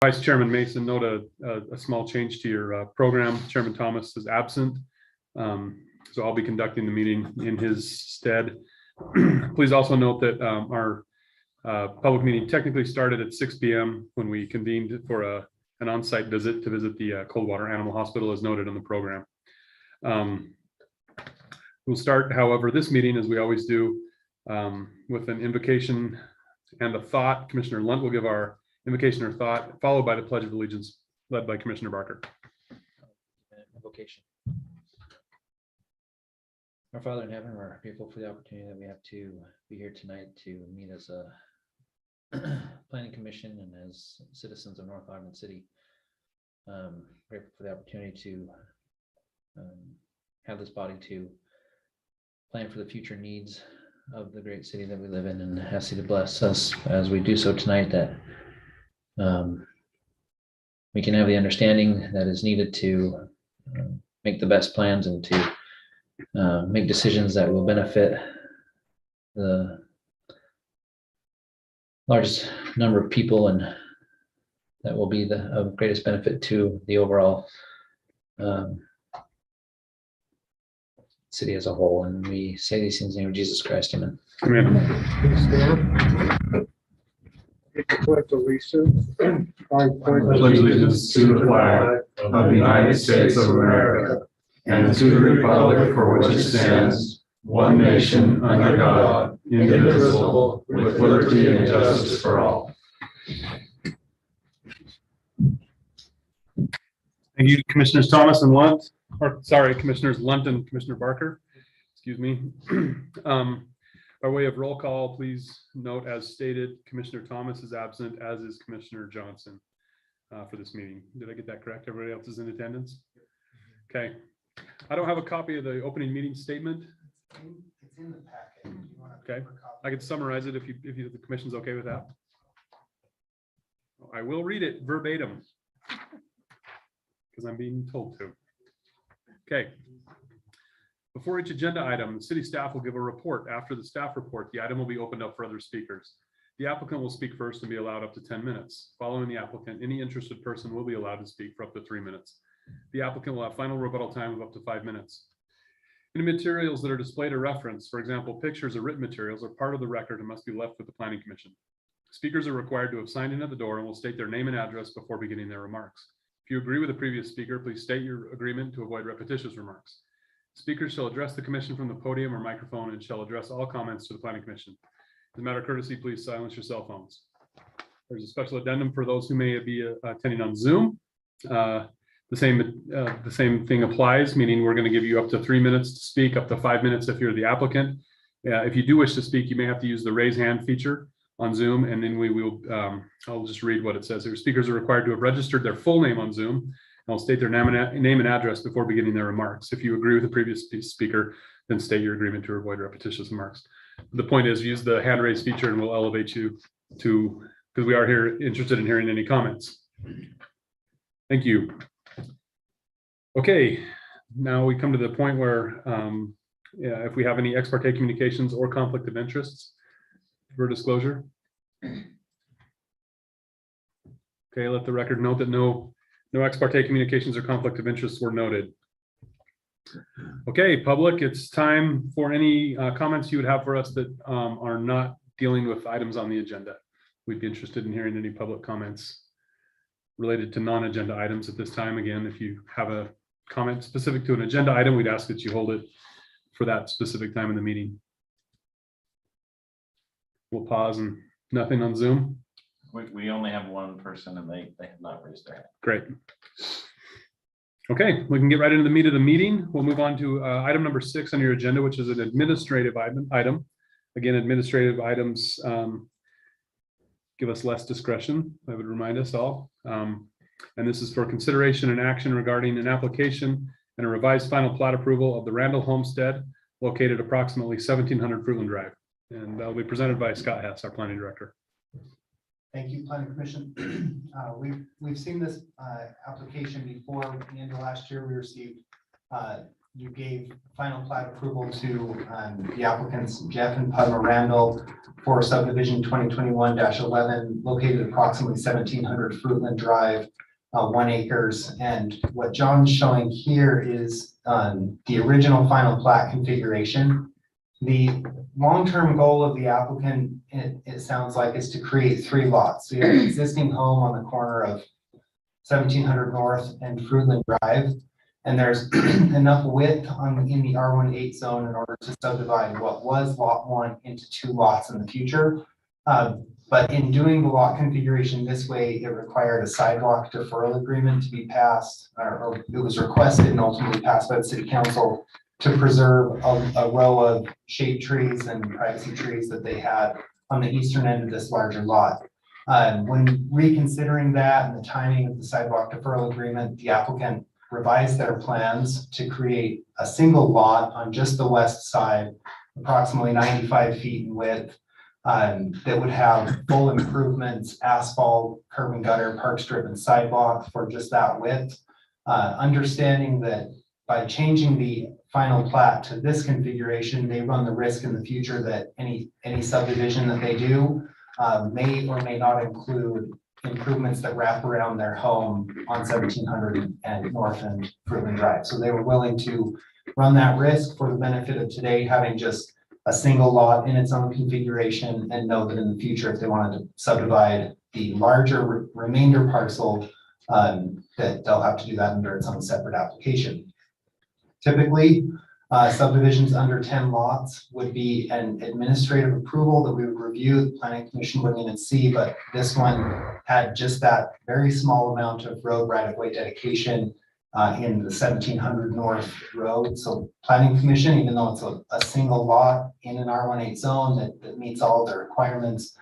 Vice Chairman Mason, note a small change to your program. Chairman Thomas is absent, so I'll be conducting the meeting in his stead. Please also note that our public meeting technically started at 6 p.m. when we convened for an on-site visit to visit the Coldwater Animal Hospital, as noted in the program. We'll start, however, this meeting, as we always do, with an invocation and a thought. Commissioner Lunt will give our invocation or thought, followed by the Pledge of Allegiance, led by Commissioner Barker. Invocation. Our Father in heaven, we're grateful for the opportunity that we have to be here tonight to meet as a planning commission and as citizens of North Ogden City. Grateful for the opportunity to have this body to plan for the future needs of the great city that we live in, and ask you to bless us as we do so tonight, that we can have the understanding that is needed to make the best plans and to make decisions that will benefit the largest number of people, and that will be of greatest benefit to the overall city as a whole. And we say these things in the name of Jesus Christ. Amen. Amen. Pledge allegiance. I pledge allegiance to the flag of the United States of America and to the republic for which it stands, one nation under God, indivisible, with liberty and justice for all. Thank you, Commissioners Thomas and Lunt, or sorry, Commissioners Lunt and Commissioner Barker. Excuse me. By way of roll call, please note, as stated, Commissioner Thomas is absent, as is Commissioner Johnson for this meeting. Did I get that correct? Everybody else is in attendance? Okay. I don't have a copy of the opening meeting statement. It's in the packet. You want Okay. I could summarize it if the commission's okay with that. I will read it verbatim because I'm being told to. Okay. Before each agenda item, the city staff will give a report. After the staff report, the item will be opened up for other speakers. The applicant will speak first and be allowed up to 10 minutes. Following the applicant, any interested person will be allowed to speak for up to 3 minutes. The applicant will have final rebuttal time of up to 5 minutes. Any materials that are displayed or referenced, for example, pictures or written materials, are part of the record and must be left with the Planning Commission. Speakers are required to have signed in at the door and will state their name and address before beginning their remarks. If you agree with the previous speaker, please state your agreement to avoid repetitious remarks. Speakers shall address the commission from the podium or microphone and shall address all comments to the Planning Commission. As a matter of courtesy, please silence your cell phones. There's a special addendum for those who may be attending on Zoom. The same thing applies, meaning we're going to give you up to 3 minutes to speak, up to 5 minutes if you're the applicant. If you do wish to speak, you may have to use the raise hand feature on Zoom, and then we will, I'll just read what it says here. Speakers are required to have registered their full name on Zoom. I'll state their name and address before beginning their remarks. If you agree with the previous speaker, then state your agreement to avoid repetitious remarks. The point is, use the hand raise feature and we'll elevate you to, because we are here interested in hearing any comments. Thank you. Okay, now we come to the point where if we have any ex parte communications or conflict of interests for disclosure. Okay, let the record note that no ex parte communications or conflict of interest were noted. Okay, public, it's time for any comments you would have for us that are not dealing with items on the agenda. We'd be interested in hearing any public comments related to non-agenda items at this time. Again, if you have a comment specific to an agenda item, we'd ask that you hold it for that specific time in the meeting. We'll pause, and nothing on Zoom. We only have one person and they have not raised their hand. Great. Okay, we can get right into the meat of the meeting. We'll move on to item number 6 on your agenda, which is an administrative item. Again, administrative items give us less discretion, I would remind us all. And this is for consideration and action regarding an application and a revised final plat approval of the Randall Homestead located approximately 1700 Fruitland Drive. And that will be presented by Scott Hess, our planning director. Thank you, Planning Commission. We've seen this application before. At the end of last year, we received you gave final plat approval to the applicants Jeff and Padma Randall for subdivision 2021-11 located approximately 1700 Fruitland Drive, 1 acres. And what John's showing here is the original final plat configuration. The long-term goal of the applicant, it sounds like, is to create 3 lots. So you have an existing home on the corner of 1700 North and Fruitland Drive. And there's enough width in the R18 zone in order to subdivide what was lot 1 into 2 lots in the future. But in doing the lot configuration this way, it required a sidewalk deferral agreement to be passed, or it was requested and ultimately passed by the city council to preserve a row of shade trees and privacy trees that they had on the eastern end of this larger lot. When reconsidering that and the timing of the sidewalk deferral agreement, the applicant revised their plans to create a single lot on just the west side, approximately 95 feet in width, that would have full improvements, asphalt, curb and gutter, park strip, and sidewalk for just that width. Understanding that by changing the final plat to this configuration, they run the risk in the future that any subdivision that they do may or may not include improvements that wrap around their home on 1700 and North and Fruitland Drive. So they were willing to run that risk for the benefit of today, having just a single lot in its own configuration, and know that in the future, if they wanted to subdivide the larger remainder parcel, that they'll have to do that under its own separate application. Typically, subdivisions under 10 lots would be an administrative approval that we would review, the planning commission wouldn't even see, but this one had just that very small amount of road right-of-way dedication in the 1700 North Road. So planning commission, even though it's a single lot in an R18 zone that meets all the requirements,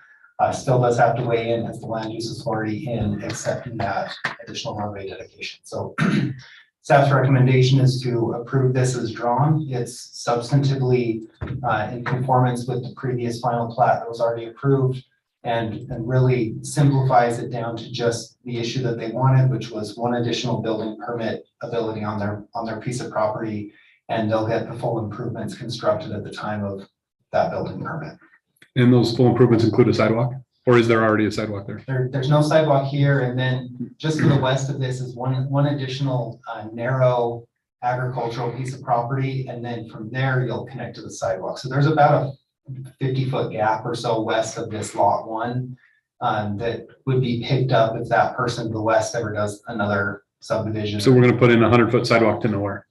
still does have to weigh in as the land use authority in accepting that additional roadway dedication. So staff's recommendation is to approve this as drawn. It's substantively in conformance with the previous final plat that was already approved, and really simplifies it down to just the issue that they wanted, which was 1 additional building permit ability on their piece of property, and they'll get the full improvements constructed at the time of that building permit. And those full improvements include a sidewalk, or is there already a sidewalk there? There's no sidewalk here, and then just to the west of this is one additional narrow agricultural piece of property, and then from there you'll connect to the sidewalk. So there's about a 50-foot gap or so west of this lot 1 that would be picked up if that person to the west ever does another subdivision. So we're going to put in a 100-foot sidewalk to nowhere.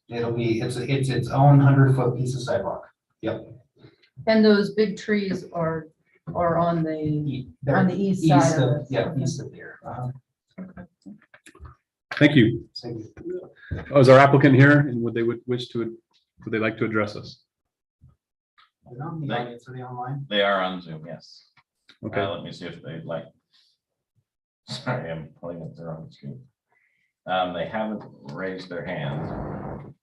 It's its own 100-foot piece of sidewalk. Yep. And those big trees are on the east side of it. Yeah, east of here. Thank you. So Is our applicant here, and would they like to address us? they're not in the audience, are they online? They are on Zoom, yes. Okay. Let me see if they'd like. Sorry, I'm pulling up their own screen. They haven't raised their hand.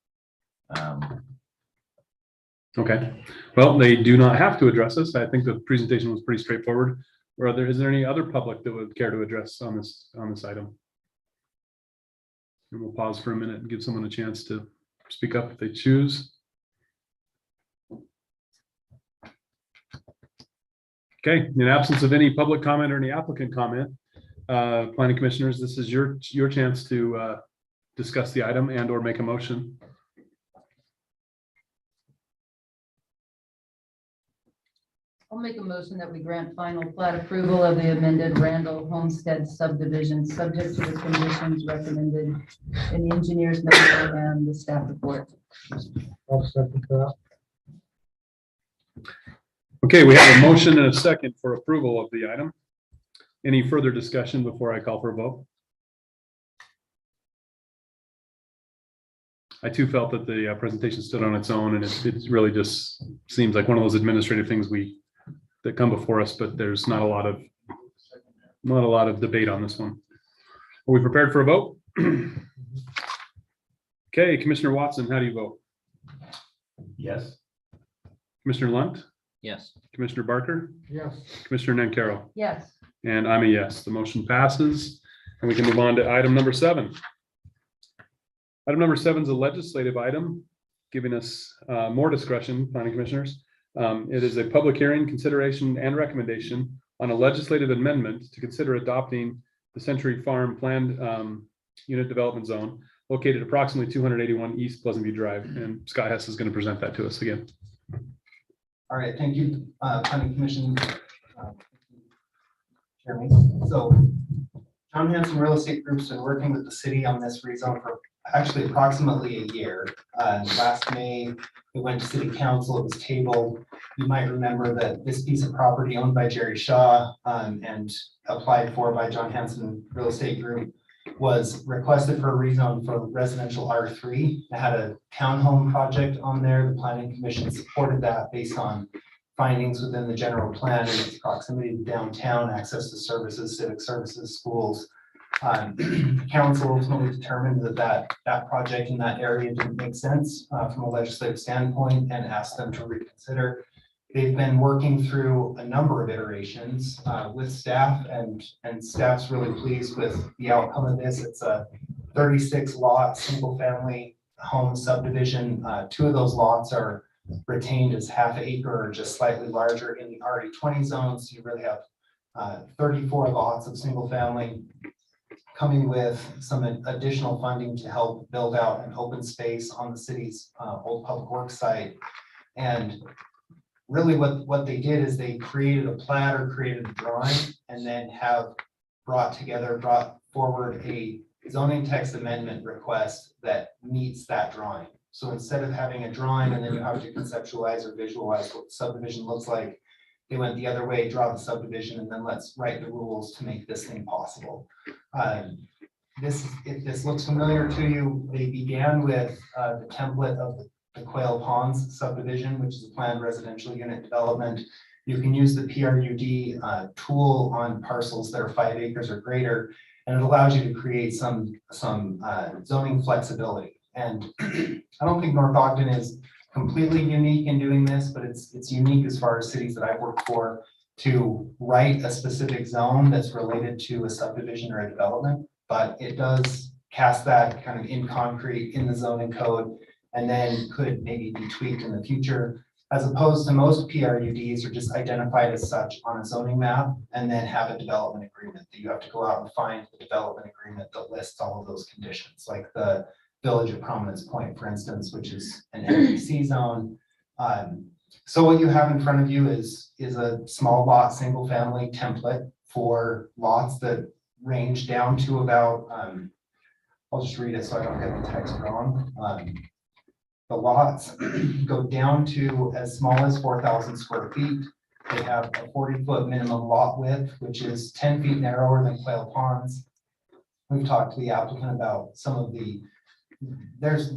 Okay. Well, they do not have to address us. I think the presentation was pretty straightforward. Is there any other public that would care to address on this item? And we'll pause for a minute and give someone a chance to speak up if they choose. Okay, in absence of any public comment or any applicant comment, planning commissioners, this is your chance to discuss the item and or make a motion. I'll make a motion that we grant final plat approval of the amended Randall Homestead subdivision, subject to the conditions recommended in the engineer's memo and the staff report. I'll second that. Okay, we have a motion and a second for approval of the item. Any further discussion before I call for a vote? I too felt that the presentation stood on its own, and it really just seems like one of those administrative things that come before us, but there's not a lot of debate on this one. Are we prepared for a vote? Okay, Commissioner Watson, how do you vote? Yes. Commissioner Lunt, Yes. Commissioner Barker, Yes. Commissioner Nancaro, Yes. and I'm a yes. The motion passes, and we can move on to item number 7. Item number 7 is a legislative item, giving us more discretion, planning commissioners. It is a public hearing, consideration, and recommendation on a legislative amendment to consider adopting the Century Farm Planned Unit Development Zone located approximately 281 East Pleasant View Drive. And Scott Hess is going to present that to us again. All right, thank you, Planning Commission. Chairman. So John Hanson Real Estate Group's been working with the city on this rezone for actually approximately a year. Last May, it went to city council, it was tabled. You might remember that this piece of property owned by Jerry Shaw and applied for by John Hanson Real Estate Group was requested for a rezone for residential R3. It had a townhome project on there. The planning commission supported that based on findings within the general plan and its proximity to downtown, access to services, civic services, schools. Council ultimately determined that project in that area didn't make sense from a legislative standpoint and asked them to reconsider. They've been working through a number of iterations with staff, and staff's really pleased with the outcome of this. It's a 36 lot, single family home subdivision. 2 of those lots are retained as half acre or just slightly larger in the RE20 zone. So you really have 34 lots of single family, coming with some additional funding to help build out an open space on the city's old public works site. And really what they did is they created a plat or created a drawing and then have brought forward a zoning text amendment request that meets that drawing. So instead of having a drawing and then you have to conceptualize or visualize what the subdivision looks like, they went the other way, draw the subdivision, and then let's write the rules to make this thing possible. If this looks familiar to you, they began with the template of the Quail Ponds subdivision, which is a planned residential unit development. You can use the PRUD tool on parcels that are 5 acres or greater, and it allows you to create some zoning flexibility. And I don't think North Ogden is completely unique in doing this, but it's unique as far as cities that I've worked for to write a specific zone that's related to a subdivision or a development, but it does cast that kind of in concrete in the zoning code and then could maybe be tweaked in the future, as opposed to most PRUDs are just identified as such on a zoning map and then have a development agreement that you have to go out and find the development agreement that lists all of those conditions, like the Village of Prominence Point, for instance, which is an NBC zone. So what you have in front of you is a small lot, single family template for lots that range down to about, I'll just read it so I don't get the text wrong. The lots go down to as small as 4,000 square feet. They have a 40-foot minimum lot width, which is 10 feet narrower than Quail Ponds. We've talked to the applicant about some of the there's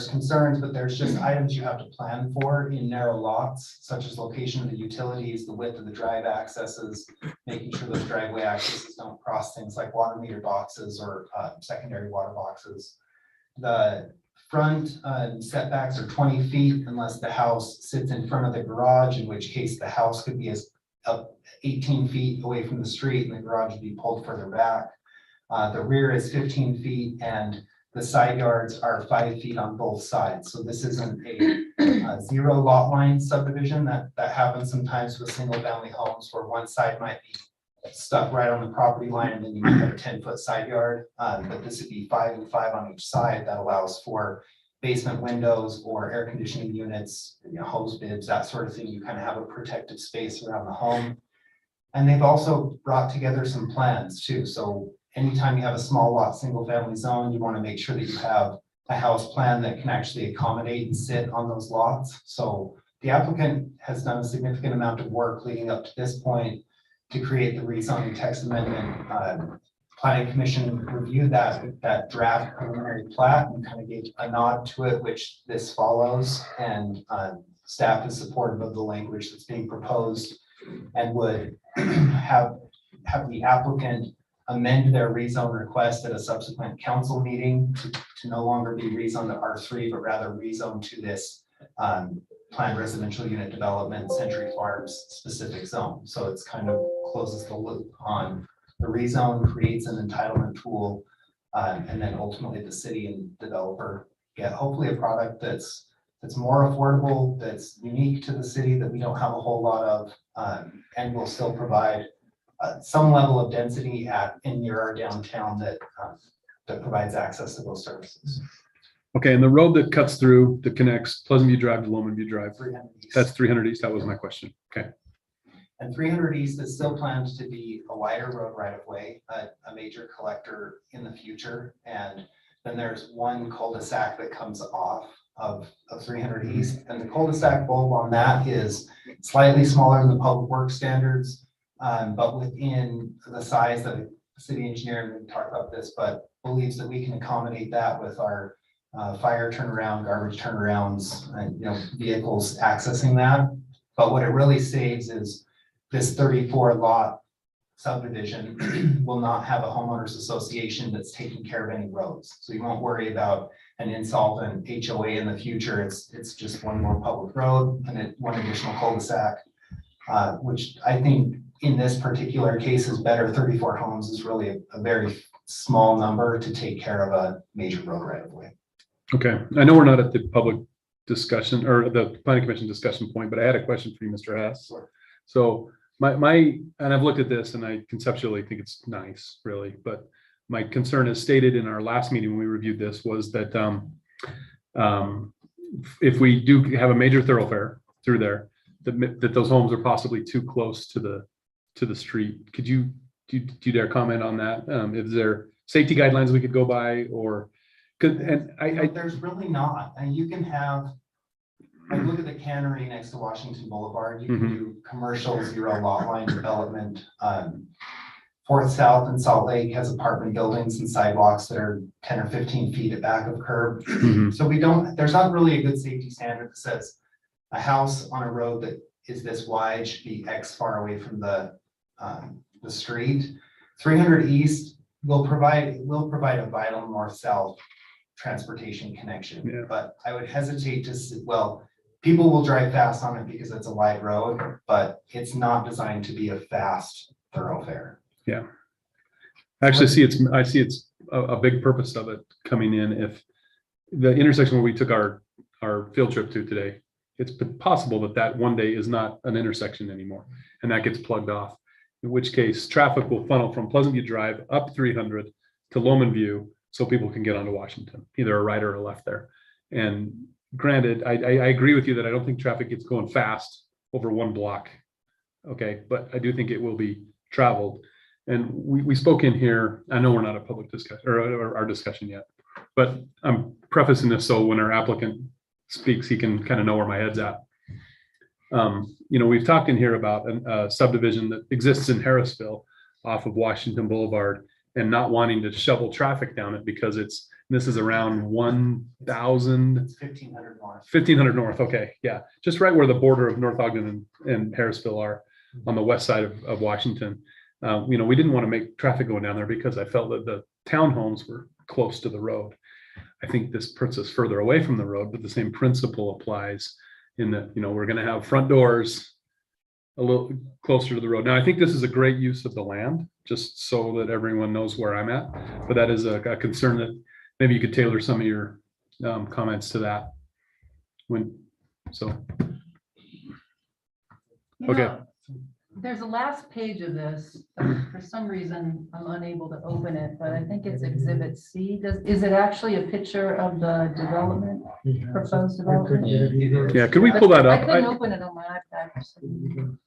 concerns, but there's just items you have to plan for in narrow lots, such as location of the utilities, the width of the drive accesses, making sure those driveway accesses don't cross things like water meter boxes or secondary water boxes. The front setbacks are 20 feet unless the house sits in front of the garage, in which case the house could be as up 18 feet away from the street and the garage would be pulled further back. The rear is 15 feet and the side yards are 5 feet on both sides. So this isn't a 0 lot line subdivision that happens sometimes with single family homes where one side might be stuck right on the property line and then you might have a 10-foot side yard. But this would be 5 and 5 on each side. That allows for basement windows or air conditioning units, hose bibs, that sort of thing. You kind of have a protective space around the home. And they've also brought together some plans too. So anytime you have a small lot, single family zone, you want to make sure that you have a house plan that can actually accommodate and sit on those lots. So the applicant has done a significant amount of work leading up to this point to create the rezoning text amendment. Planning Commission reviewed that draft preliminary plat and kind of gave a nod to it, which this follows, and staff is supportive of the language that's being proposed and would have the applicant amend their rezone request at a subsequent council meeting to no longer be rezoned to R3, but rather rezoned to this planned residential unit development Century Farms specific zone. So it's kind of closes the loop on the rezone, creates an entitlement tool And then ultimately the city and developer get hopefully a product that's more affordable, that's unique to the city, that we don't have a whole lot of, and will still provide some level of density in near our downtown that provides access to those services. Okay, and the road that cuts through, that connects Pleasant View Drive to Lowman View Drive, 300 East. that's 300 East. That was my question. Okay. And 300 East is still planned to be a wider road right of way, a major collector in the future. And then there's one cul-de-sac that comes off of 300 East. And the cul-de-sac bulb on that is slightly smaller than the public works standards, but within the size that the city engineer, we talked about this, but believes that we can accommodate that with our fire turnaround, garbage turnarounds, and vehicles accessing that. But what it really saves is this 34 lot subdivision will not have a homeowners association that's taking care of any roads. So you won't worry about an insolvent HOA in the future. It's just one more public road and one additional cul-de-sac, which I think in this particular case is better. 34 homes is really a very small number to take care of a major road right of way. Okay, I know we're not at the public discussion or the planning commission discussion point, but I had a question for you, Mr. Hess. Sure. So and I've looked at this and I conceptually think it's nice, really, but my concern, as stated in our last meeting when we reviewed this, was that if we do have a major thoroughfare through there, that those homes are possibly too close to the street. Could you dare comment on that? Is there safety guidelines we could go by, or there's really not. And you can have, like, look at the cannery next to Washington Boulevard. You can do commercial zero lot line development. Fourth South and Salt Lake has apartment buildings and sidewalks that are 10 or 15 feet at back of curb. So there's not really a good safety standard that says a house on a road that is this wide should be X far away from the street. 300 East will provide a vital north-south transportation connection. Yeah. But I would hesitate to say, well, people will drive fast on it because it's a wide road, but it's not designed to be a fast thoroughfare. Yeah. Actually, I see it's a big purpose of it coming in. If the intersection where we took our field trip to today, it's possible that one day is not an intersection anymore and that gets plugged off, in which case traffic will funnel from Pleasant View Drive up 300 to Lowman View so people can get onto Washington, either a right or a left there. And granted, I agree with you that I don't think traffic gets going fast over one block. Okay, but I do think it will be traveled. And we spoke in here, I know we're not a public discussion or our discussion yet, but I'm prefacing this so when our applicant speaks, he can kind of know where my head's at. We've talked in here about a subdivision that exists in Harrisville off of Washington Boulevard and not wanting to shovel traffic down it because this is around 1,000. It's 1,500 north. 1,500 north. Okay. Yeah. Just right where the border of North Ogden and Harrisville are on the west side of Washington. We didn't want to make traffic going down there because I felt that the townhomes were close to the road. I think this puts us further away from the road, but the same principle applies in that, we're going to have front doors a little closer to the road. Now, I think this is a great use of the land, just so that everyone knows where I'm at. But that is a concern that maybe you could tailor some of your comments to that. Okay. There's a last page of this. For some reason, I'm unable to open it, but I think it's Exhibit C. Is it actually a picture of the development, proposed development? Yeah, could we pull that I up? couldn't open it on my iPad for some reason.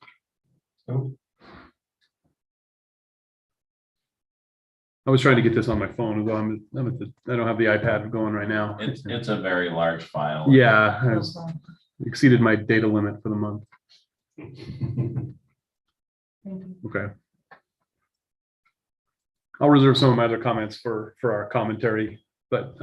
I was trying to get this on my phone. Well, I don't have the iPad going right now. It's a very large file. Yeah, I exceeded my data limit for the month. Okay. I'll reserve some of my other comments for our commentary, but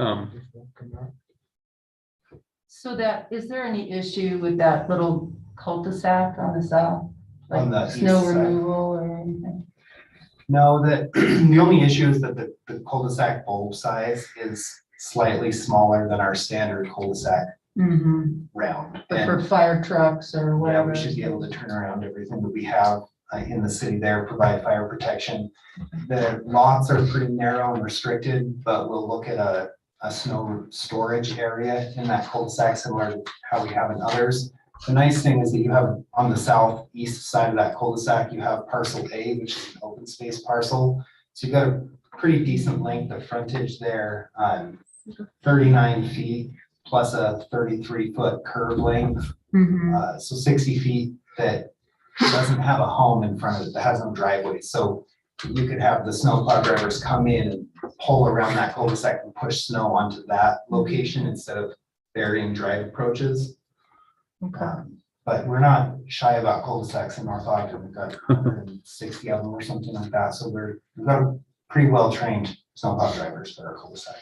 So is there any issue with that little cul-de-sac on the south? On the Like snow east side. removal or anything? No, the only issue is that the cul-de-sac bulb size is slightly smaller than our standard cul-de-sac round. But And for fire trucks or yeah, whatever. we should be able to turn around everything that we have. in the city there, provide fire protection. The lots are pretty narrow and restricted, but we'll look at a snow storage area in that cul-de-sac, similar to how we have in others. The nice thing is that you have on the southeast side of that cul-de-sac, you have parcel A, which is an open space parcel. So you've got a pretty decent length of frontage there, 39 feet plus a 33-foot curb length. So 60 feet that doesn't have a home in front of it, that has no driveway. So you could have the snowplow drivers come in and pull around that cul-de-sac and push snow onto that location instead of burying drive approaches. But we're not shy about cul-de-sacs in North Ogden. We've got 160 of them or something like that. So we've got pretty well-trained snowplow drivers for our cul-de-sac.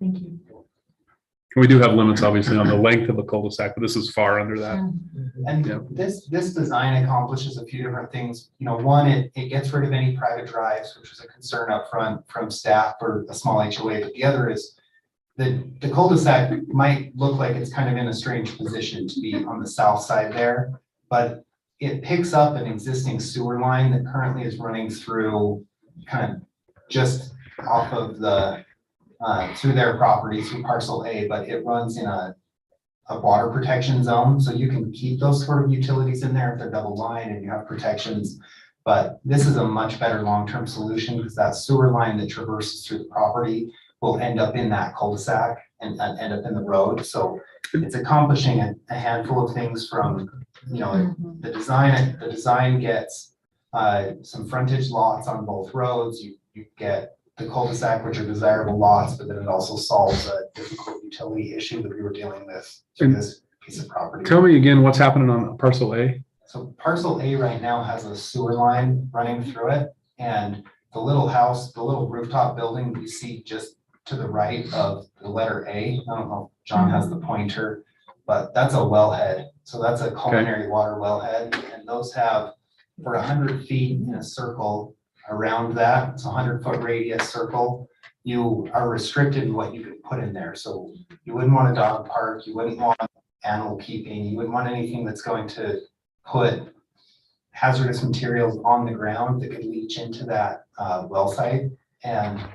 Thank you. We do have limits, obviously, on the length of a cul-de-sac, but this is far under that. And Yeah. this design accomplishes a few different things. You know, one, it gets rid of any private drives, which was a concern up front from staff for a small HOA. But the other is the cul-de-sac might look like it's kind of in a strange position to be on the south side there, but it picks up an existing sewer line that currently is running through kind of just off of the through their property, through parcel A, but it runs in a water protection zone. So you can keep those sort of utilities in there if they're double line and you have protections. But this is a much better long-term solution because that sewer line that traverses through the property will end up in that cul-de-sac and end up in the road. So it's accomplishing a handful of things from, you know, the design gets some frontage lots on both roads. You get the cul-de-sac, which are desirable lots, but then it also solves a difficult utility issue that we were dealing with through this piece of property. Tell me again, what's happening on parcel A? So parcel A right now has a sewer line running through it, and the little house, the little rooftop building that you see just to the right of the letter A, I don't know if John has the pointer, but that's a wellhead. So that's a culinary water wellhead, and those have for 100 feet in a circle around that, it's a 100-foot radius circle, you are restricted in what you can put in there. So you wouldn't want a dog park, you wouldn't want animal keeping, you wouldn't want anything that's going to put hazardous materials on the ground that could leach into that well site. And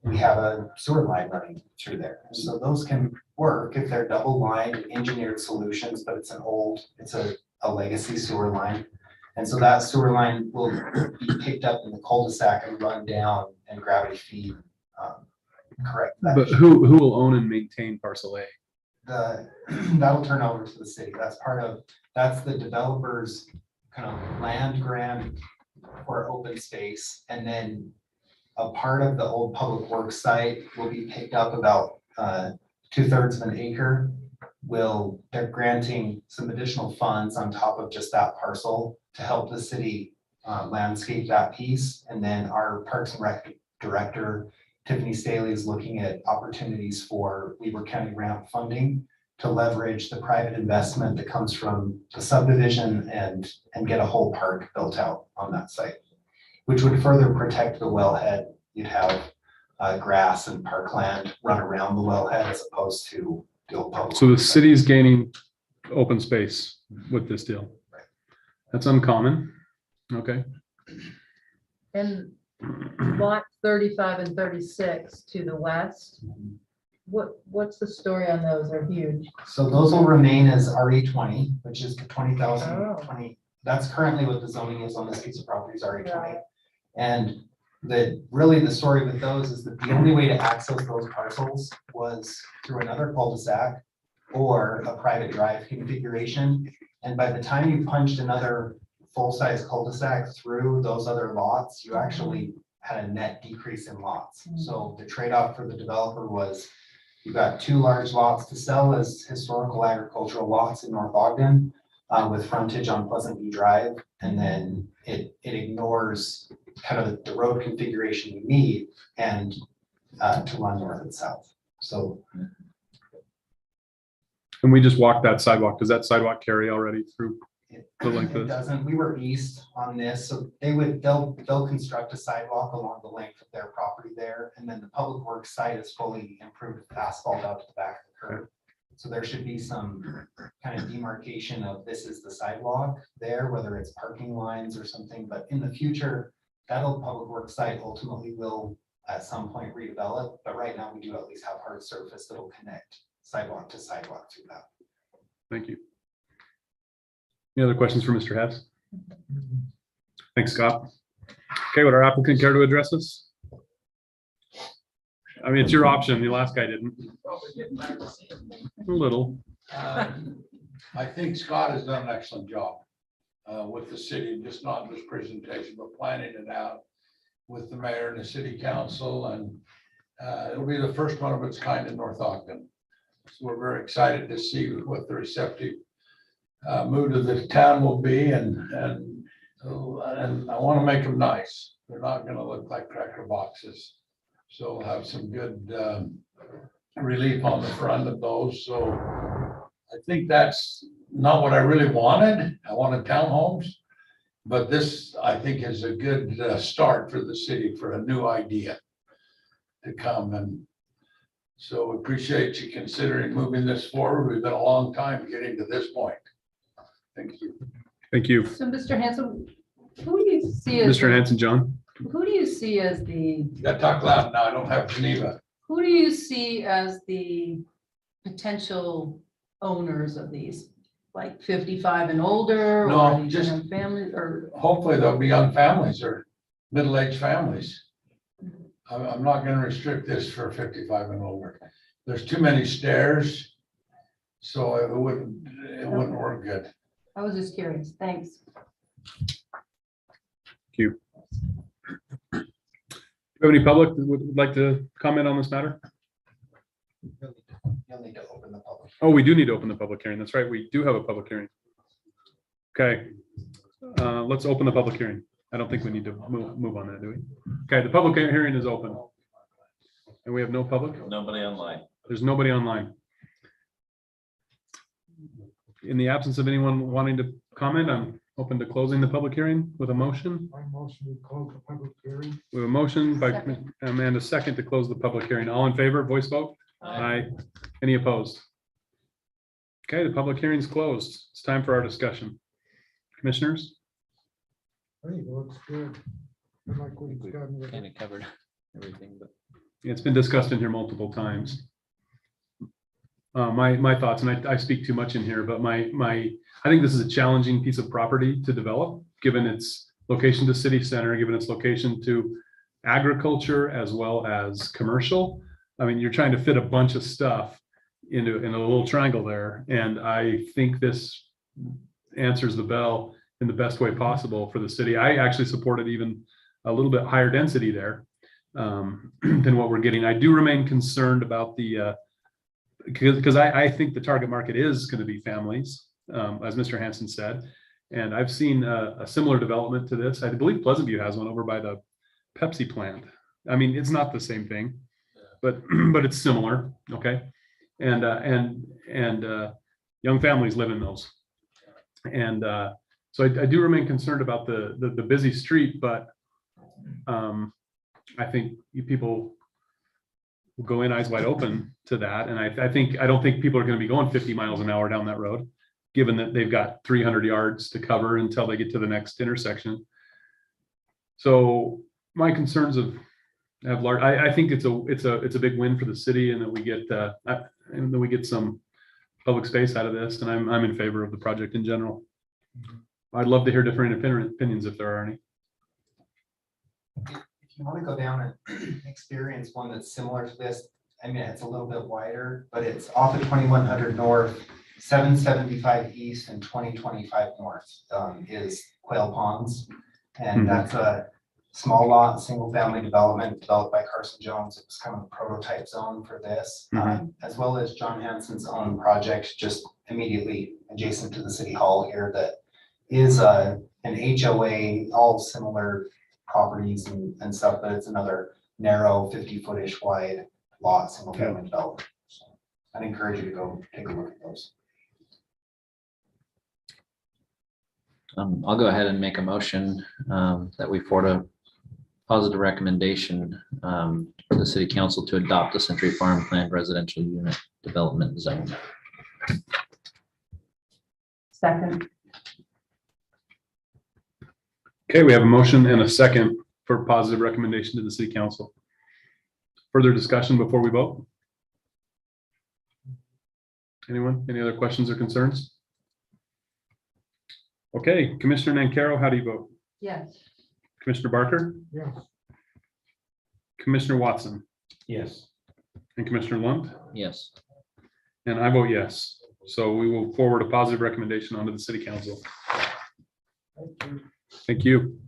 we have a sewer line running through there. So those can work if they're double lined engineered solutions, but it's a legacy sewer line. And so that sewer line will be picked up in the cul-de-sac and run down and gravity feed, correct that. But who will own and maintain parcel A? That'll turn over to the city. That's the developer's kind of land grant for open space. And then a part of the old public works site will be picked up about 2/3 of an acre. They're granting some additional funds on top of just that parcel to help the city landscape that piece. And then our Parks and Rec director, Tiffany Staley, is looking at opportunities for Weber County ramp funding to leverage the private investment that comes from the subdivision and get a whole park built out on that site, which would further protect the wellhead. You'd have grass and parkland run around the wellhead as opposed to the old public. So the works site. city's gaining open space with this deal. That's uncommon. Okay. And lot 35 and 36 to the west, what's the story on those? They're huge. So those will remain as RE20, which is the 20,000, Oh. 20, that's currently what the zoning is on this piece of property is RE20. Right. And really the story with those is that the only way to access those parcels was through another cul-de-sac or a private drive configuration. And by the time you punched another full-size cul-de-sac through those other lots, you actually had a net decrease in lots. So the trade-off for the developer was you got 2 large lots to sell as historical agricultural lots in North Ogden with frontage on Pleasant View Drive. And then it ignores kind of the road configuration you need and to run north and south. So. And we just walked that sidewalk. Does that sidewalk carry already through the length It of? doesn't. We were east on this, so they'll construct a sidewalk along the length of their property there, and then the public works site is fully improved with asphalt out to the back of the curb. So there should be some kind of demarcation of this is the sidewalk there, whether it's parking lines or something, but in the future, that old public works site ultimately will at some point redevelop, but right now we do at least have hard surface that'll connect sidewalk to sidewalk through that. Thank you. Any other questions for Mr. Hess? Thanks, Scott. Okay, would our applicant care to address us? I mean, it's your option. The last guy didn't. A little. I think Scott has done an excellent job with the city, just not in this presentation, but planning it out with the mayor and the city council, and it'll be the first one of its kind in North Ogden. So we're very excited to see what the receptive mood of the town will be, and I want to make them nice. They're not going to look like cracker boxes. So we'll have some good relief on the front of those. So I think that's not what I really wanted. I wanted townhomes. But this, I think, is a good start for the city for a new idea to come. And so appreciate you considering moving this forward. We've been a long time getting to this point. Thank you. Thank you. So Mr. Hanson, who do you see as, Mr. Hanson, John? who do you see as the, You got to talk loud now. I don't have Geneva. who do you see as the potential owners of these? Like 55 and older? No, or are these just- young families or? Hopefully there'll be young families or middle-aged families. I'm not going to restrict this for 55 and older. There's too many stairs. So it wouldn't work good. I was just curious. Thanks. Thank you. Do you have any public that would like to comment on this matter? You'll need to open the public. Oh, we do need to open the public hearing. That's right. We do have a public hearing. Okay. Let's open the public hearing. I don't think we need to move on that, do we? Okay, the public hearing is open. And we have no public? Nobody online. There's nobody online. In the absence of anyone wanting to comment, I'm open to closing the public hearing with a motion. I motion we close the public hearing. We have a motion by Second. Amanda, second to close the public hearing. All in favor, voice vote? Aye. Any opposed? Okay, the public hearing is closed. It's time for our discussion. Commissioners? I think it looks good. I like what he's done with Kind it. of covered everything, but It's been discussed in here multiple times. My thoughts, and I speak too much in here, but I think this is a challenging piece of property to develop, given its location to city center, given its location to agriculture as well as commercial. I mean, you're trying to fit a bunch of stuff in a little triangle there, and I think this answers the bell in the best way possible for the city. I actually supported even a little bit higher density there than what we're getting. I do remain concerned about the because I think the target market is going to be families, as Mr. Hanson said, and I've seen a similar development to this. I believe Pleasant View has one over by the Pepsi plant. I mean, it's not the same thing, but it's similar. Okay, and young families live in those, and so I do remain concerned about the busy street, but I think people will go in eyes wide open to that. And I don't think people are going to be going 50 miles an hour down that road, given that they've got 300 yards to cover until they get to the next intersection. So my concerns have large, I think it's a big win for the city, and that we get some public space out of this. And I'm in favor of the project in general. I'd love to hear different opinions if there are any. If you want to go down and experience one that's similar to this, I mean, it's a little bit wider, but it's off of 2100 North, 775 East and 2025 North is Quail Ponds. And that's a small lot, single family development developed by Carson Jones. It was kind of a prototype zone for this, as well as John Hanson's own project just immediately adjacent to the city hall here that is an HOA, all similar properties and stuff, but it's another narrow 50-foot-ish wide lot, single family development. So I'd encourage you to go take a look at those. I'll go ahead and make a motion that we forward a positive recommendation to the city council to adopt the Century Farm Planned Residential Unit Development Zone. Second. Okay, we have a motion and a second for positive recommendation to the city council. Further discussion before we vote? Anyone? Any other questions or concerns? Okay, Commissioner Nancaro, how do you vote? Yes. Commissioner Barker, Yes. Commissioner Watson, Yes. and Commissioner Lund? Yes. And I vote yes. So we will forward a positive recommendation onto the city council. Thank you.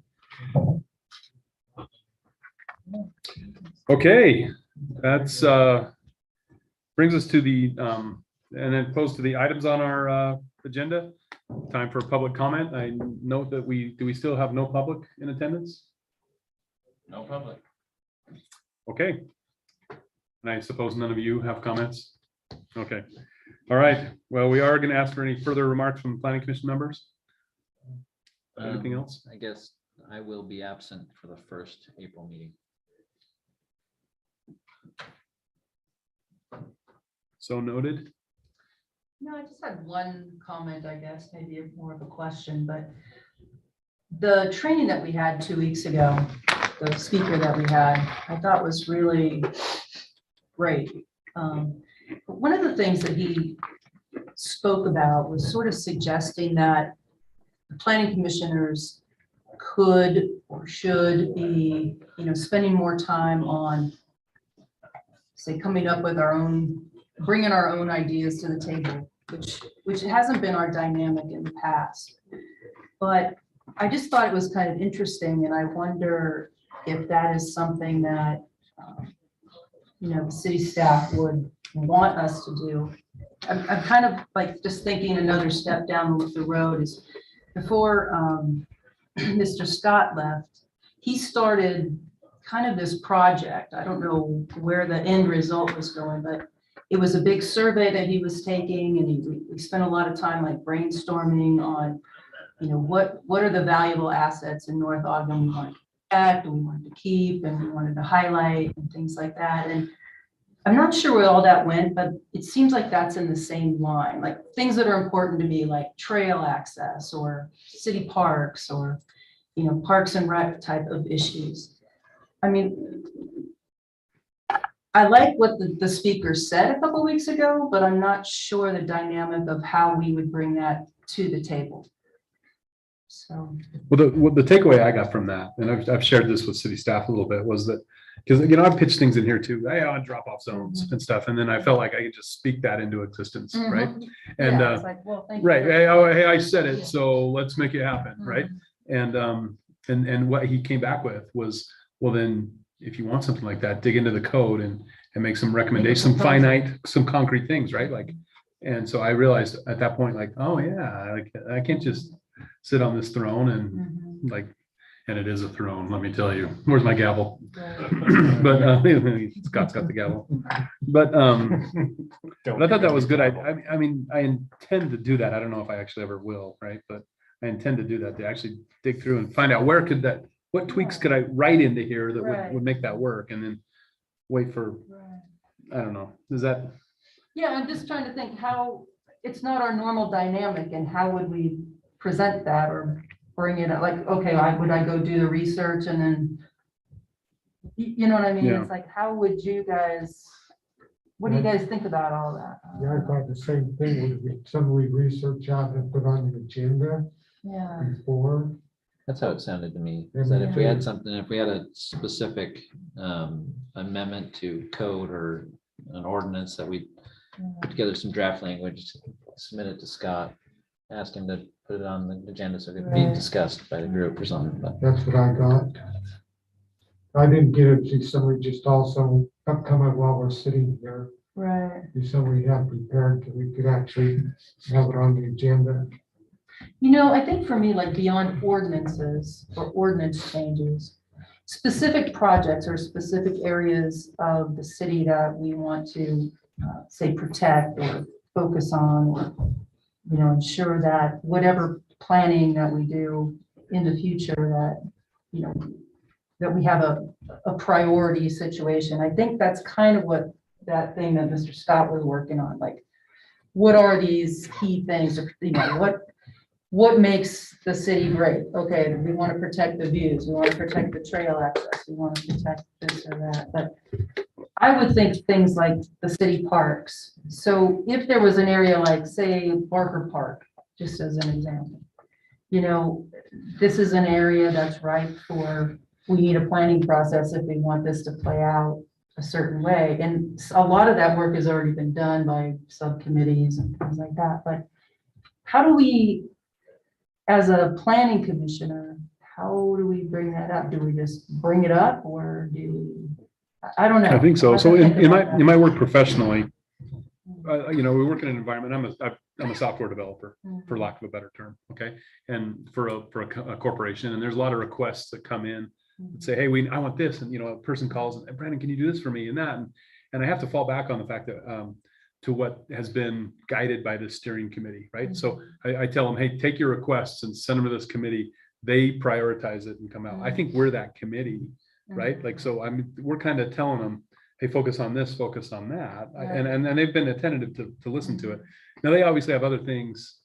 Okay, that's brings us to the and then close to the items on our agenda. Time for public comment. I note that we still have no public in attendance? No public. Okay. And I suppose none of you have comments? Okay. All right. Well, we are going to ask for any further remarks from planning commission members. Anything else? I guess I will be absent for the first April meeting. So noted. No, I just had one comment, I guess, maybe more of a question, but the training that we had 2 weeks ago, the speaker that we had, I thought was really great. But one of the things that he spoke about was sort of suggesting that the planning commissioners could or should be, spending more time on, say, coming up with our own, bringing our own ideas to the table, which hasn't been our dynamic in the past. But I just thought it was kind of interesting, and I wonder if that is something that, the city staff would want us to do. I'm kind of like just thinking another step down the road is before Mr. Scott left, he started kind of this project. I don't know where the end result was going, but it was a big survey that he was taking, and we spent a lot of time like brainstorming on, what are the valuable assets in North Ogden we want to protect, and we wanted to keep, and we wanted to highlight and things like that. And I'm not sure where all that went, but it seems like that's in the same line, like things that are important to me, like trail access or city parks or, parks and rec type of issues. I mean, I like what the speaker said a couple weeks ago, but I'm not sure the dynamic of how we would bring that to the table. So. Well, the takeaway I got from that, and I've shared this with city staff a little bit, was that, because, I've pitched things in here too, on drop off zones and stuff. And then I felt like I could just speak that into existence, right? And, Yeah, it's like, well, thank you. right. Hey, I said it, so let's make it happen, Mhm. right? And what he came back with was, well, then if you want something like that, dig into the code and make some recommendations, some finite, some concrete things, right? Like, and so I realized at that point, like, oh yeah, like I can't just sit on this throne and Mhm. like, and it is a throne, let me tell you. Where's my gavel? Right. But Scott's got the gavel. But I thought that was good. I mean, I intend to do that. I don't know if I actually ever will, right? But I intend to do that, to actually dig through and find out what tweaks could I write into here that Right. would make that work, and then wait for, Right. I don't know, is that? Yeah, I'm just trying to think how, it's not our normal dynamic, and how would we present that or bring it up? Like, okay, would I go do the research and then, you know what I mean? Yeah. It's like, how would you guys, what do you guys think about all that? Yeah, I thought the same thing, would be something we research out and put on the agenda Yeah, before. That's how it sounded to me, is that if we had something, if we had a specific amendment to code or an ordinance, that we put together some draft language, submit it to Scott, ask him to put it on the agenda so it could be Right. discussed by the group or something, but That's what I got. I didn't get it, see somebody just also upcoming while we're sitting here. right. Do something we have prepared that we could actually have it on the agenda. I think for me, like beyond ordinances or ordinance changes, specific projects or specific areas of the city that we want to say protect or focus on, or, ensure that whatever planning that we do in the future, that, that we have a priority situation. I think that's kind of what that thing that Mr. Scott was working on, like what are these key things, or, what makes the city great? Okay, we want to protect the views, we want to protect the trail access, we want to protect this or that, but I would think things like the city parks. So if there was an area like, say, Barker Park, just as an example, this is an area that's ripe for, we need a planning process if we want this to play out a certain way. And a lot of that work has already been done by subcommittees and things like that. But how do we, as a planning commissioner, how do we bring that up? Do we just bring it up, or I don't know. I think so. I'll have So to think in about my, that. in my work professionally, we work in an environment, I'm a software developer, for lack of a better term, okay? And for a corporation, and there's a lot of requests that come in and say, hey, I want this, and a person calls and, Brandon, can you do this for me and that? And I have to fall back on the fact that to what has been guided by the steering committee, right? So I tell them, hey, take your requests and send them to this committee. They prioritize it and come out. I think we're that committee, right? Like, so we're kind of telling them, hey, focus on this, focus on that. And they've been attentive to listen to it. Now, they obviously have other things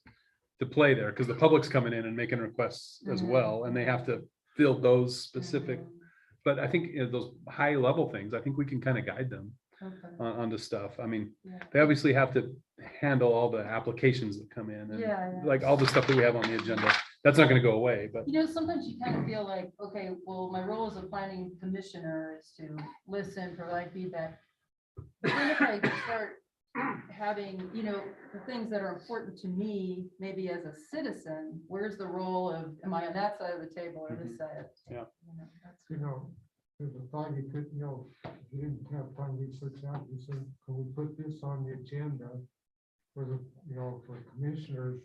to play there, because the public's coming in and making requests as well, and they have to fill those specific. But I think those high level things, I think we can kind of guide them onto stuff. I mean, they obviously have to handle all the applications that come in, and like all the stuff that we have on the agenda. That's not going to go away, but Sometimes you kind of feel like, okay, well, my role as a planning commissioner is to listen, provide feedback. But then if I start having, the things that are important to me, maybe as a citizen, where's the role of, am I on that side of the table or this side? Yeah. There's a thought you could, you didn't have time to research out, you said, can we put this on the agenda for the, for commissioners,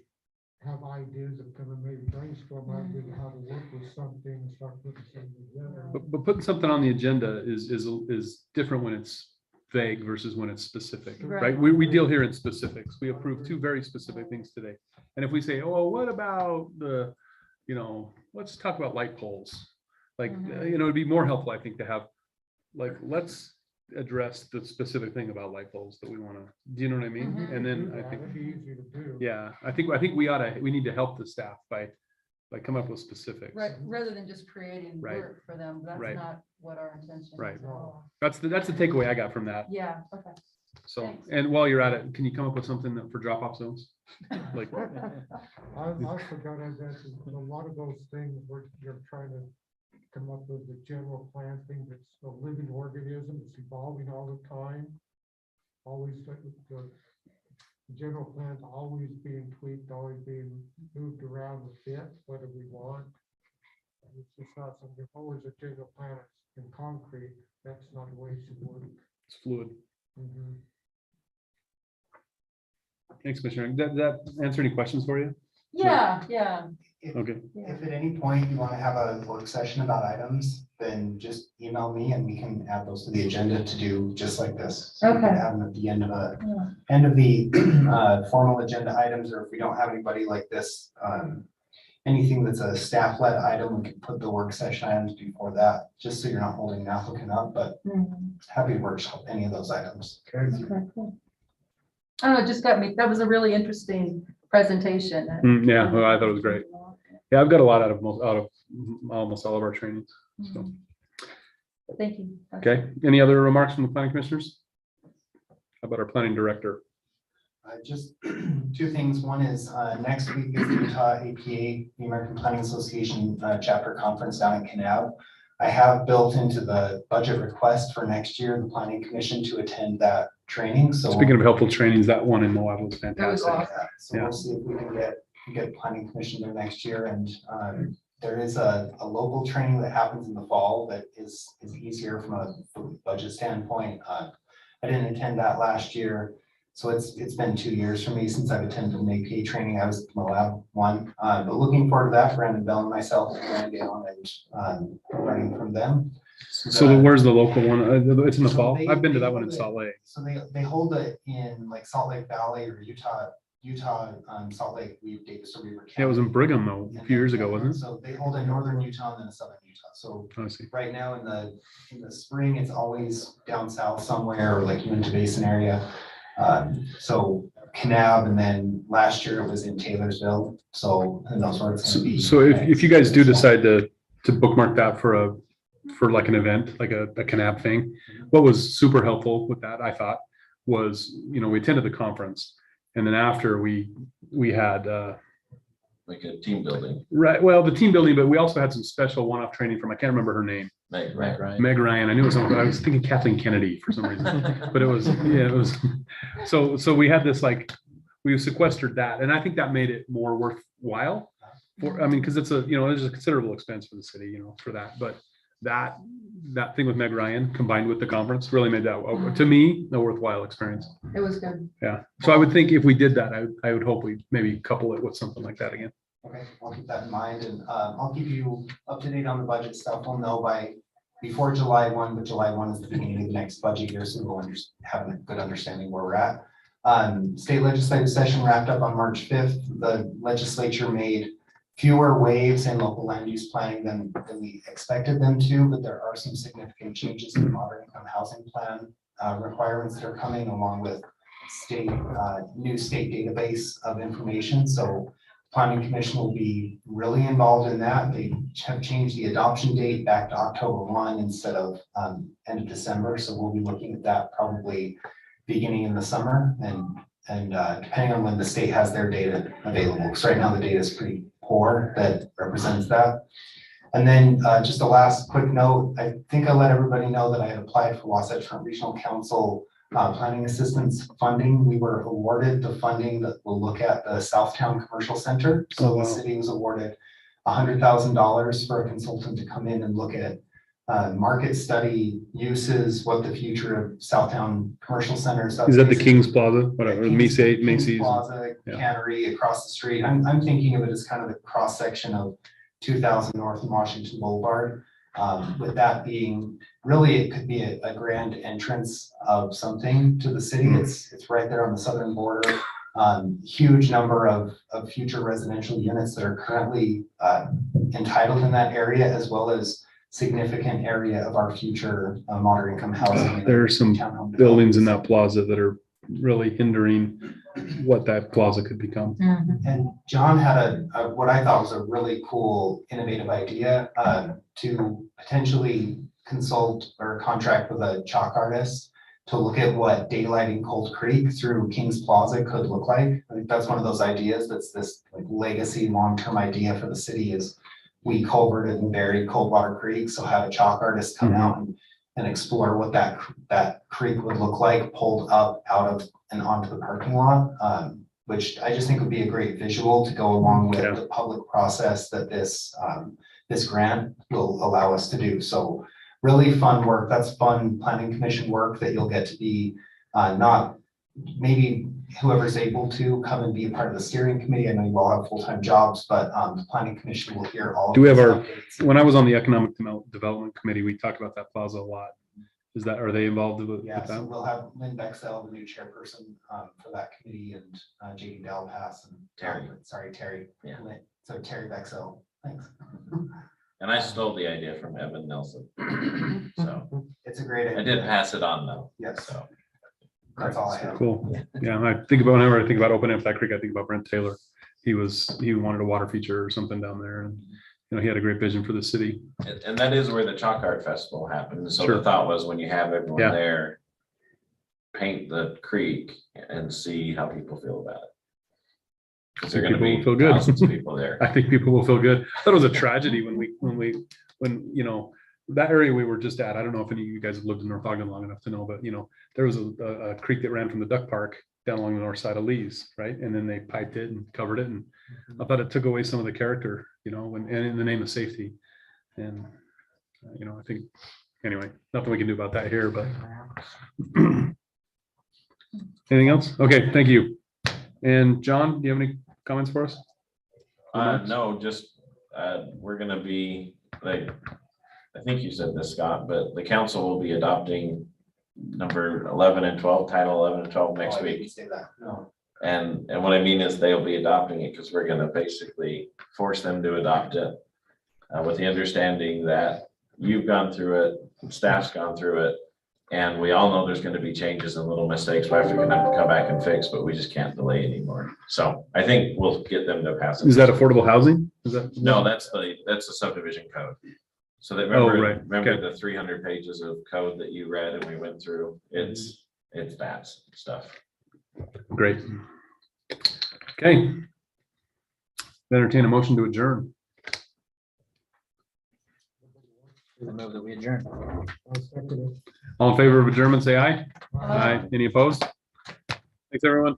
have ideas of kind of maybe brainstorm ideas of how to work with something and start putting something together. but putting something on the agenda is different when it's vague versus when it's specific, right? We deal here in specifics. We approve 2 very specific things today. And if we say, oh, what about the, let's talk about light poles. Like, it'd be more helpful, I think, to have, like, let's address the specific thing about light poles that we want to, do you know what I mean? And then I think, That'd be easy to do. yeah, I think we need to help the staff by come up with specifics. Right, rather than just creating Right. work for them. That's Right. not what our intention Right. is at all. That's the takeaway I got from that. Yeah, okay. So, Thanks. and while you're at it, can you come up with something for drop-off zones? Like, I forgot that a lot of those things where you're trying to come up with the general plan thing, that's a living organism, it's evolving all the time. Always, the general plan's always being tweaked, always being moved around to fit what do we want. It's just not something, always a general plan in concrete, that's not the way it should work. it's fluid. Mhm. Thanks, Commissioner. Did that answer any questions for you? Yeah. Okay. If at any point you want to have a work session about items, then just email me and we can add those to the agenda to do just like this. So we can Okay. have them at the end of Yeah. the formal agenda items, or if we don't have anybody like this, anything that's a staff-led item, we can put the work session items before that, just so you're not holding an applicant up, but happy to workshop any of those items. Okay, cool. Oh, it just got me, that was a really interesting presentation. Yeah, well, I thought it was great. Yeah, I've got a lot out of almost all of our trainings. So, Thank you. okay. Any other remarks from the planning commissioners? How about our planning director? Just 2 things. One is next week is the Utah APA, the American Planning Association chapter conference down in Kanab. I have built into the budget request for next year, the planning commission to attend that training. So Speaking of helpful trainings, that one in Moab was It was fantastic. awesome. so we'll see if we can get planning commission there next year. And there is a local training that happens in the fall that is easier from a budget standpoint. I didn't attend that last year. So it's been 2 years for me since I've attended an APA training. I was Moab one, but looking forward to that. Brandon Bell and myself are going down and learning from them. So where's the local one? It's in the So fall. they- I've been to they that one in hold it- Salt Lake. So they hold it in like Salt Lake Valley or Utah, Salt Lake, Davis or Weaver County. Yeah, it was in Brigham though, a few years ago, wasn't it? So they hold in northern Utah and then southern Utah. So I see. right now in the spring, it's always down south somewhere or like Uinta Basin area. So Kanab, and then last year it was in Taylorsville. So who knows where it's gonna be. So if you guys do decide to bookmark that for like an event, like a Canap thing, what was super helpful with that, I thought, was, we attended the conference, and then after we had, Like a team building. right, well, the team building, but we also had some special one-off training from, I can't remember her name, Right, Right, right. Meg Ryan. I knew it was someone, I was thinking Kathleen Kennedy for some reason, but it was, yeah, it was. So we had this, like, we sequestered that, and I think that made it more worthwhile. Because it's there's a considerable expense for the city, for that, but that thing with Meg Ryan combined with the conference really made that, to me, a worthwhile experience. It was good. Yeah, so I would think if we did that, I would hope we maybe couple it with something like that again. Okay, I'll keep that in mind, and I'll keep you up to date on the budget stuff. We'll know before July 1, but July 1 is the beginning of the next budget year, so we'll have a good understanding where we're at. State legislative session wrapped up on March 5th. The legislature made fewer waves in local land use planning than we expected them to, but there are some significant changes in the moderate income housing plan requirements that are coming, along with new state database of information. So Planning Commission will be really involved in that. They have changed the adoption date back to October 1 instead of end of December. So we'll be looking at that probably beginning in the summer, and depending on when the state has their data available, because right now the data is pretty poor that represents that. And then just a last quick note, I think I let everybody know that I had applied for Wasatch Front Regional Council planning assistance funding. We were awarded the funding that will look at the Southtown Commercial Center. So the city was awarded $100,000 for a consultant to come in and look at market study uses, what the future of Southtown Commercial Center is. Is that the King's Plaza, whatever, Macy's? King's Plaza, Yeah. Cannery across the street. I'm thinking of it as kind of the cross section of 2000 North and Washington Boulevard. With that being, really, it could be a grand entrance of something to the city. It's right there on the southern border. Huge number of future residential units that are currently entitled in that area, as well as significant area of our future moderate income housing. There are some townhome buildings in developments. that plaza that are really hindering what that plaza could become. And John had what I thought was a really cool, innovative idea to potentially consult or contract with a chalk artist to look at what daylighting Cold Creek through Kings Plaza could look like. I think that's one of those ideas that's this like legacy, long-term idea for the city is we culverted and buried Coldwater Creek. So have a chalk artist come out and explore what that creek would look like pulled up out of and onto the parking lot, which I just think would be a great visual to go along with the public process that this grant will allow us to do. So really fun work. That's fun planning commission work that you'll get to be not maybe whoever's able to come and be a part of the steering committee. I know you all have full-time jobs, but the planning commission will hear all. Do we have these our, updates. when I was on the economic development committee, we talked about that plaza a lot. Are they involved with Yeah, so that? we'll have Lynn Bexell, the new chairperson for that committee, and JD Dalpass and Terry. Terry. Yeah. So Terry Bexell, thanks. And I stole the idea from Evan Nelson. So It's a great idea. I did pass it on though. Yes, So that's all I have. Cool. Yeah, whenever I think about opening up that creek, I think about Brent Taylor. He wanted a water feature or something down there, and he had a great vision for the city. and that is where the Chalk Art Festival happened. So Sure. the thought was when you have everyone Yeah. there, paint the creek and see how people feel about it. Because they're going to People be will feel good. thousands of people there. I think people will feel good. I thought it was a tragedy when that area we were just at. I don't know if any of you guys have lived in North Ogden long enough to know, but there was a creek that ran from the duck park down along the north side of Lee's, right? And then they piped it and covered it, and I thought it took away some of the character, and in the name of safety. And I think anyway, nothing we can do about that here, but anything else? Okay, thank you. And John, do you have any comments for us? No, just we're going to be like, I think you said this, Scott, but the council will be adopting number 11 and 12, title 11 and 12 next Oh, I week. didn't say that. No. And what I mean is they'll be adopting it because we're going to basically force them to adopt it with the understanding that you've gone through it, staff's gone through it, And we all know there's gonna be changes and little mistakes we have to come back and fix, but we just can't delay anymore. So I think we'll get them to pass it. Is that affordable housing? Is that? No, that's the subdivision code. So that, Oh, remember, right. remember Okay. the 300 pages of code that you read and we went through? It's that stuff. Great. Okay. Entertain a motion to adjourn. I move that we adjourn. I'll second it. All in favor of adjournment, say aye. Aye. Any opposed? Thanks, everyone.